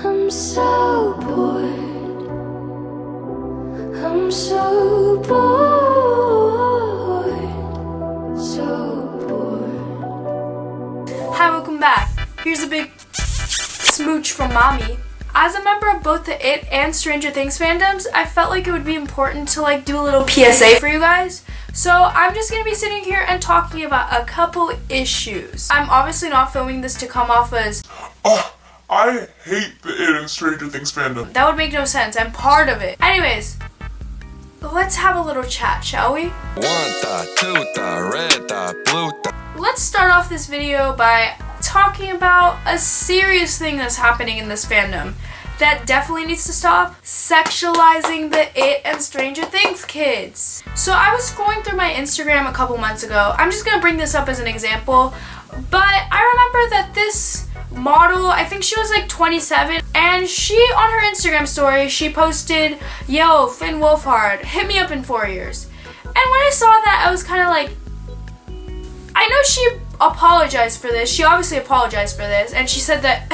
I'm so bored. I'm so bored. So bored. Hi, welcome back. Here's a big smooch from mommy. As a member of both the It and Stranger Things fandoms, I felt like it would be important to do a little PSA for you guys. So I'm just going to be sitting here and talking about a couple issues. I'm obviously not filming this to come off as, oh, I hate the It and Stranger Things fandom. That would make no sense. I'm part of it. Anyways, let's have a little chat, shall we? 1 thot, 2 thot, red thot, blue thot. Let's start off this video by talking about a serious thing that's happening in this fandom that definitely needs to stop: sexualizing the It and Stranger Things kids. So I was scrolling through my Instagram a couple months ago. I'm just gonna bring this up as an example, but I remember that this model, I think she was like 27, and she, on her Instagram story, she posted, "Yo, Finn Wolfhard, hit me up in 4 years." And when I saw that, I was kind of like, I know she apologized for this. She obviously apologized for this, and she said that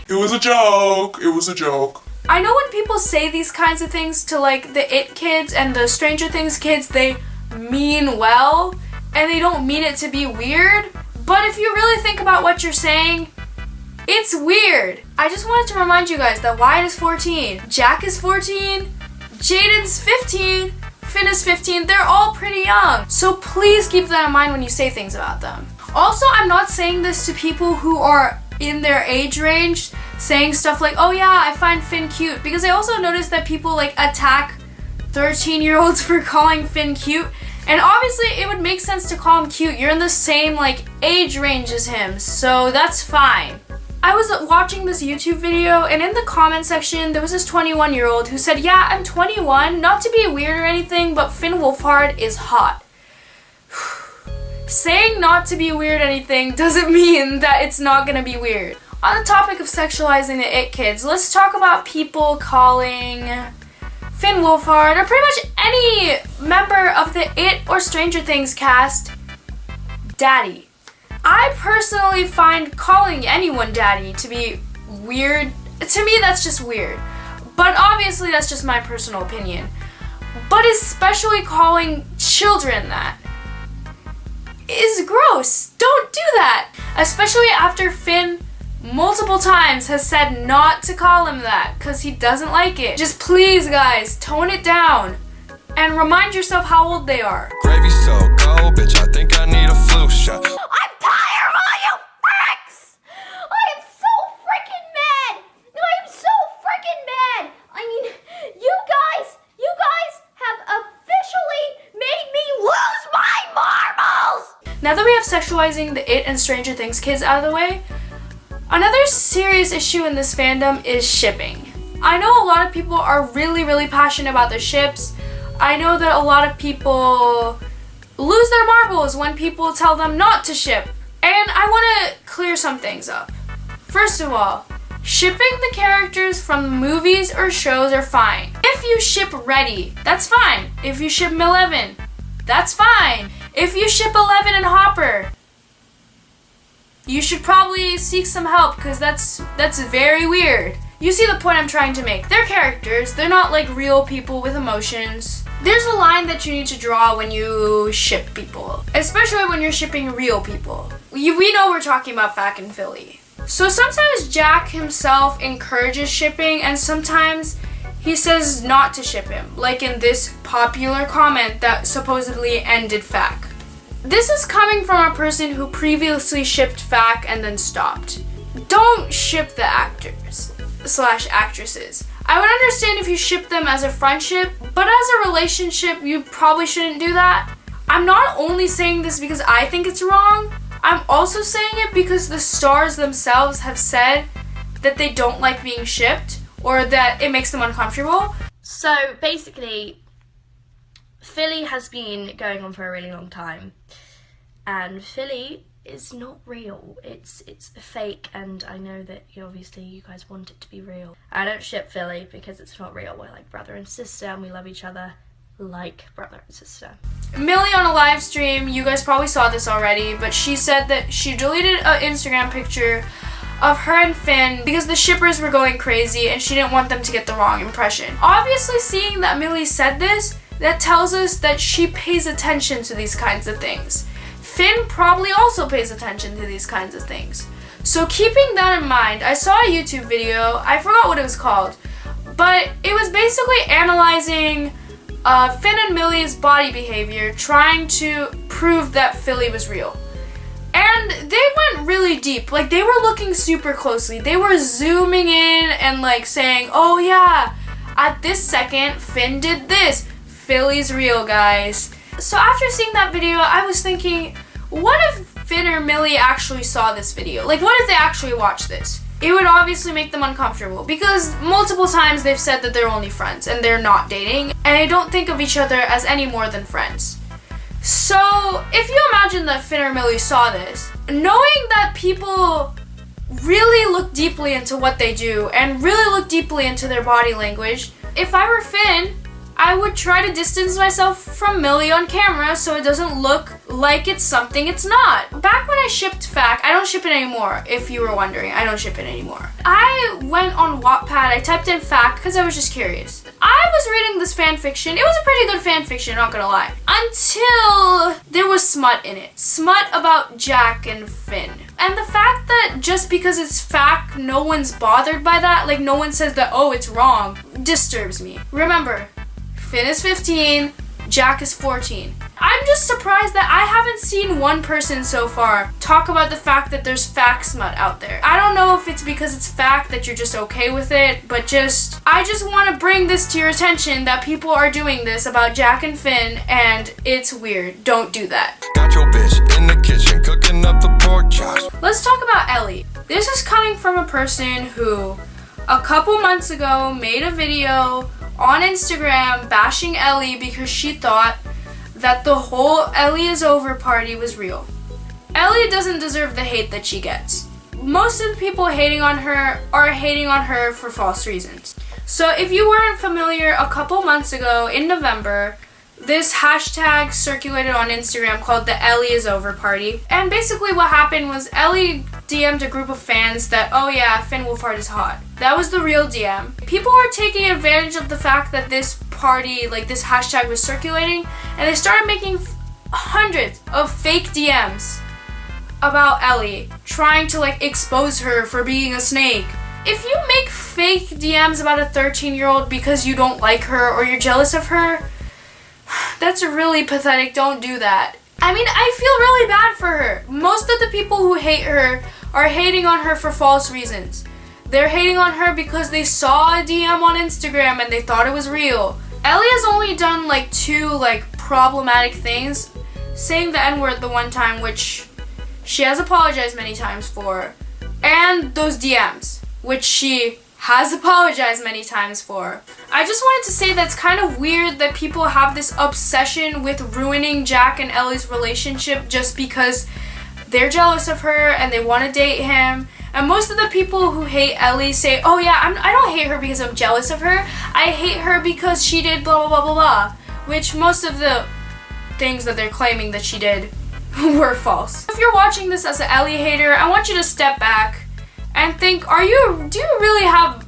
It was a joke. It was a joke. I know when people say these kinds of things to the It kids and the Stranger Things kids, they mean well and they don't mean it to be weird. But if you really think about what you're saying, it's weird. I just wanted to remind you guys that Wyatt is 14, Jack is 14, Jaden's 15, Finn is 15. They're all pretty young. So please keep that in mind when you say things about them. Also, I'm not saying this to people who are in their age range, saying stuff like, "Oh yeah, I find Finn cute," because I also noticed that people attack 13-year-olds for calling Finn cute. And obviously it would make sense to call him cute. You're in the same age range as him, so that's fine. I was watching this YouTube video, and in the comment section there was this 21-year-old who said, "Yeah, I'm 21, not to be weird or anything, but Finn Wolfhard is hot." Saying not to be weird or anything doesn't mean that it's not gonna be weird. On the topic of sexualizing the It kids, let's talk about people calling Finn Wolfhard, or pretty much any member of the It or Stranger Things cast, daddy. I personally find calling anyone daddy to be weird. To me, that's just weird. But obviously, that's just my personal opinion. But especially calling children that is gross. Don't do that. Especially after Finn multiple times has said not to call him that because he doesn't like it. Just please, guys, tone it down and remind yourself how old they are. Gravy so cold, bitch, I think I need a flu shot. I'm tired of all you pricks! I am so freaking mad! I am so freaking mad! I mean, you guys have officially made me lose my marbles! Now that we have sexualizing the It and Stranger Things kids out of the way, another serious issue in this fandom is shipping. I know a lot of people are really, really passionate about their ships. I know that a lot of people lose their marbles when people tell them not to ship. And I want to clear some things up. First of all, shipping the characters from movies or shows are fine. If you ship Reddy, that's fine. If you ship Milevin, that's fine. If you ship Eleven and Hopper, you should probably seek some help because that's very weird. You see the point I'm trying to make. They're characters. They're not real people with emotions. There's a line that you need to draw when you ship people, especially when you're shipping real people. We know we're talking about Fack and Philly. So sometimes Jack himself encourages shipping, and sometimes he says not to ship him, like in this popular comment that supposedly ended Fack. This is coming from a person who previously shipped Fack and then stopped. Don't ship the actors/actresses. I would understand if you ship them as a friendship, but as a relationship, you probably shouldn't do that. I'm not only saying this because I think it's wrong, I'm also saying it because the stars themselves have said that they don't like being shipped or that it makes them uncomfortable. So basically, Philly has been going on for a really long time, and Philly is not real. It's fake, and I know that obviously you guys want it to be real. I don't ship Philly because it's not real. We're like brother and sister, and we love each other like brother and sister. Millie on a live stream, you guys probably saw this already, but she said that she deleted an Instagram picture of her and Finn because the shippers were going crazy and she didn't want them to get the wrong impression. Obviously, seeing that Millie said this, that tells us that she pays attention to these kinds of things. Finn probably also pays attention to these kinds of things. So keeping that in mind, I saw a YouTube video, I forgot what it was called, but it was basically analyzing Finn and Millie's body behavior, trying to prove that Philly was real. And they went really deep. Like, they were looking super closely. They were zooming in and like saying, oh yeah, at this second, Finn did this. Philly's real, guys. So after seeing that video, I was thinking, what if Finn or Millie actually saw this video? Like, what if they actually watched this? It would obviously make them uncomfortable because multiple times they've said that they're only friends and they're not dating and they don't think of each other as any more than friends. So if you imagine that Finn or Millie saw this, knowing that people really look deeply into what they do and really look deeply into their body language, if I were Finn, I would try to distance myself from Millie on camera so it doesn't look like it's something it's not. Back when I shipped FAC, I don't ship it anymore, if you were wondering. I don't ship it anymore. I went on Wattpad, I typed in FAC because I was just curious. I was reading this fan fiction. It was a pretty good fan fiction, not gonna lie. Until there was smut in it. Smut about Jack and Finn. And the fact that just because it's FAC, no one's bothered by that, like no one says that, oh, it's wrong, disturbs me. Remember, Finn is 15, Jack is 14. I'm just surprised that I haven't seen one person so far talk about the fact that there's FAC smut out there. I don't know if it's because it's FAC that you're just okay with it, but I just want to bring this to your attention that people are doing this about Jack and Finn, and it's weird. Don't do that. Got your bitch in the kitchen cooking up the pork chops. Let's talk about Ellie. This is coming from a person who a couple months ago made a video on Instagram bashing Ellie because she thought that the whole Ellie is over party was real. Ellie doesn't deserve the hate that she gets. Most of the people hating on her are hating on her for false reasons. So if you weren't familiar, a couple months ago in November, this hashtag circulated on Instagram called the Ellie is over party. And basically what happened was Ellie DM'd a group of fans that, oh yeah, Finn Wolfhard is hot. That was the real DM. People were taking advantage of the fact that this party, like this hashtag was circulating, and they started making hundreds of fake DMs about Ellie, trying to like expose her for being a snake. If you make fake DMs about a 13-year-old because you don't like her or you're jealous of her, that's really pathetic. Don't do that. I mean, I feel really bad for her. Most of the people who hate her are hating on her for false reasons. They're hating on her because they saw a DM on Instagram and they thought it was real. Ellie has only done like 2 like problematic things. Saying the N-word the one time, which she has apologized many times for, and those DMs, which she has apologized many times for. I just wanted to say that's kind of weird that people have this obsession with ruining Jack and Ellie's relationship just because they're jealous of her and they want to date him. And most of the people who hate Ellie say, oh yeah, I don't hate her because I'm jealous of her. I hate her because she did blah blah blah blah blah. Which most of the things that they're claiming that she did were false. If you're watching this as an Ellie hater, I want you to step back and think, do you really have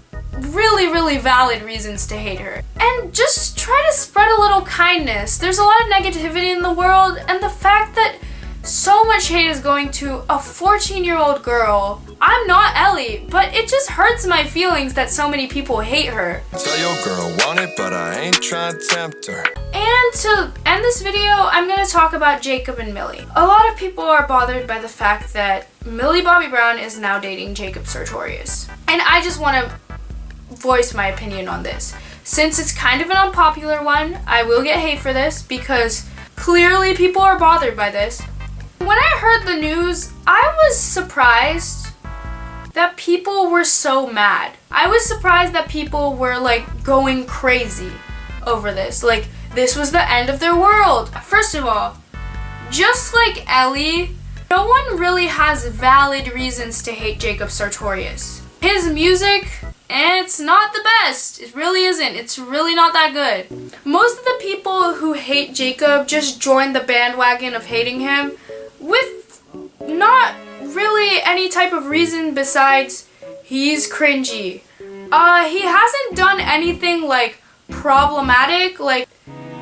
really valid reasons to hate her? And just try to spread a little kindness. There's a lot of negativity in the world, and the fact that so much hate is going to a 14-year-old girl. I'm not Ellie, but it just hurts my feelings that so many people hate her. Tell your girl want it, but I ain't trying to tempt her. And to end this video, I'm going to talk about Jacob and Millie. A lot of people are bothered by the fact that Millie Bobby Brown is now dating Jacob Sartorius. And I just want to voice my opinion on this. Since it's kind of an unpopular one, I will get hate for this because clearly people are bothered by this. When I heard the news, I was surprised that people were so mad. I was surprised that people were like going crazy over this. Like, this was the end of their world. First of all, just like Ellie, no one really has valid reasons to hate Jacob Sartorius. His music, it's not the best. It really isn't. It's really not that good. Most of the people who hate Jacob just joined the bandwagon of hating him with not really any type of reason besides he's cringy. He hasn't done anything like problematic, like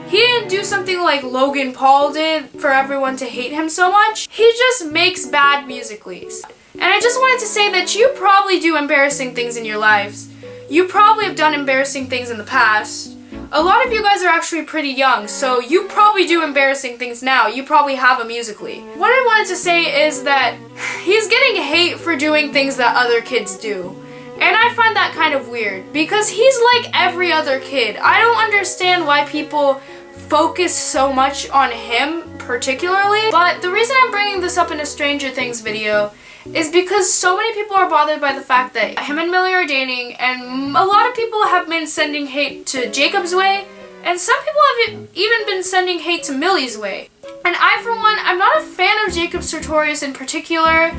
he didn't do something like Logan Paul did for everyone to hate him so much. He just makes bad musically. And I just wanted to say that you probably do embarrassing things in your lives. You probably have done embarrassing things in the past. A lot of you guys are actually pretty young, so you probably do embarrassing things now. You probably have a musically. What I wanted to say is that he's getting hate for doing things that other kids do. And I find that kind of weird because he's like every other kid. I don't understand why people focus so much on him particularly. But the reason I'm bringing this up in a Stranger Things video is because so many people are bothered by the fact that him and Millie are dating, and a lot of people have been sending hate to Jacob's way, and some people have even been sending hate to Millie's way. And I, for one, I'm not a fan of Jacob Sartorius in particular.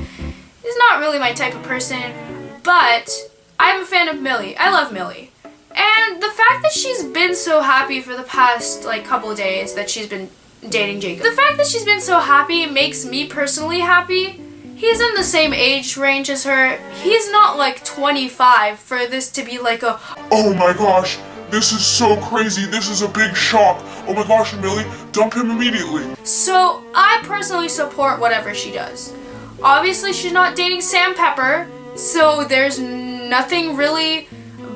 He's not really my type of person, but I'm a fan of Millie. I love Millie. And the fact that she's been so happy for the past couple of days that she's been dating Jacob. The fact that she's been so happy makes me personally happy. He's in the same age range as her. He's not like 25 for this to be like a, Oh my gosh, this is so crazy. This is a big shock. Oh my gosh, Millie, dump him immediately. So I personally support whatever she does. Obviously she's not dating Sam Pepper, so there's nothing really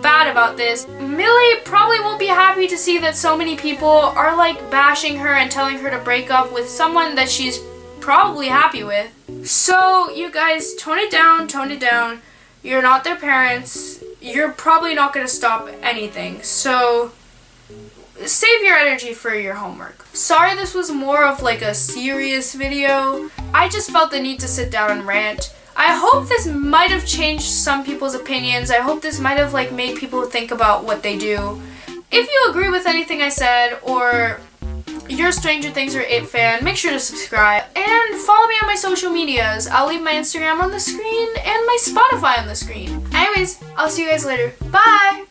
bad about this. Millie probably won't be happy to see that so many people are like bashing her and telling her to break up with someone that she's probably happy with. So you guys, tone it down, tone it down. You're not their parents. You're probably not going to stop anything. So save your energy for your homework. Sorry this was more of like a serious video. I just felt the need to sit down and rant. I hope this might have changed some people's opinions. I hope this might have made people think about what they do. If you agree with anything I said, or you're a Stranger Things or It fan, make sure to subscribe and follow me on my social medias. I'll leave my Instagram on the screen and my Spotify on the screen. Anyways, I'll see you guys later. Bye!